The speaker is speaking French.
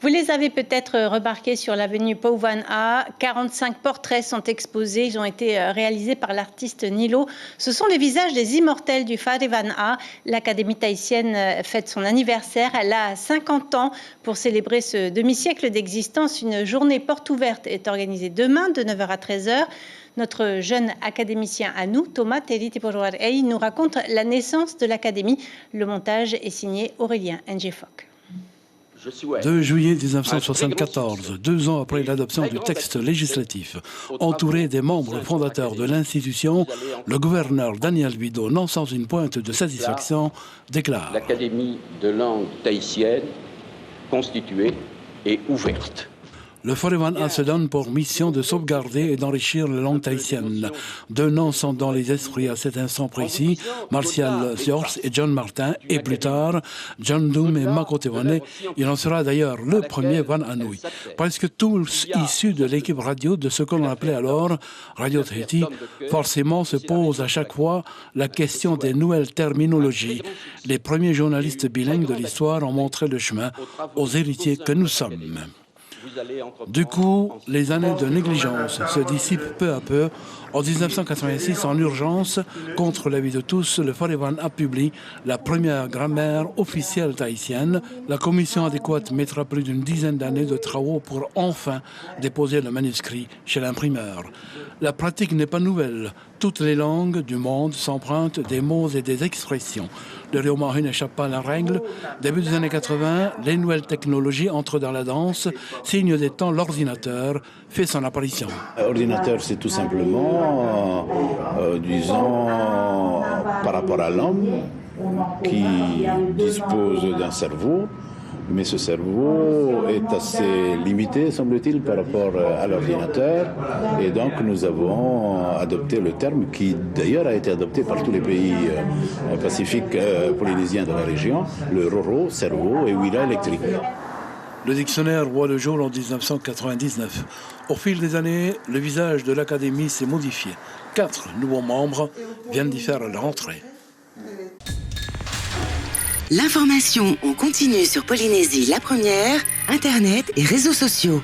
Vous les avez peut-être remarqués sur l'avenue Pauvan-A. 45 portraits sont exposés. Ils ont été réalisés par l'artiste Nilo. Ce sont les visages des immortels du Farivan-A. L'Académie tahitienne fête son anniversaire. Elle a 50 ans. Pour célébrer ce demi-siècle d'existence, une journée porte ouverte est organisée demain de 9h à 13h. Notre jeune académicien à nous, Thomas Teritiporuarei, nous raconte la naissance de l'Académie. Le montage est signé Aurélien Njefok. 2 juillet 1974, 2 ans après l'adoption du texte législatif, entouré des membres fondateurs de l'institution, le gouverneur Daniel Bido, non sans une pointe de satisfaction, déclare: l'Académie de langue tahitienne constituée et ouverte. Le Farivan-A se donne pour mission de sauvegarder et d'enrichir la langue tahitienne. 2 noms sont dans les esprits à cet instant précis, Martial Siors et John Martin, et plus tard, John Doom et Mako Tewane. Il en sera d'ailleurs le premier Van'anui. Presque tous issus de l'équipe radio de ce que l'on appelait alors Radio Tahiti, forcément se pose à chaque fois la question des nouvelles terminologies. Les premiers journalistes bilingues de l'histoire ont montré le chemin aux héritiers que nous sommes. Du coup, les années de négligence se dissipent peu à peu. En 1986, en urgence, contre l'avis de tous, le Farivan-A publie la première grammaire officielle tahitienne. La commission adéquate mettra plus d'une dizaine d'années de travaux pour enfin déposer le manuscrit chez l'imprimeur. La pratique n'est pas nouvelle. Toutes les langues du monde s'empruntent des mots et des expressions. Le Riomahu n'échappe pas à la règle. Début des années 80, les nouvelles technologies entrent dans la danse. Signe des temps, l'ordinateur fait son apparition. L'ordinateur, c'est tout simplement, disons, par rapport à l'homme qui dispose d'un cerveau. Mais ce cerveau est assez limité, semble-t-il, par rapport à l'ordinateur. Et donc, nous avons adopté le terme qui, d'ailleurs, a été adopté par tous les pays pacifiques polynésiens de la région, le roro, cerveau, et willa, électrique. Le dictionnaire voit le jour en 1999. Au fil des années, le visage de l'Académie s'est modifié. 4 nouveaux membres viennent d'y faire la rentrée. L'information en continu sur Polynésie la première, Internet et réseaux sociaux.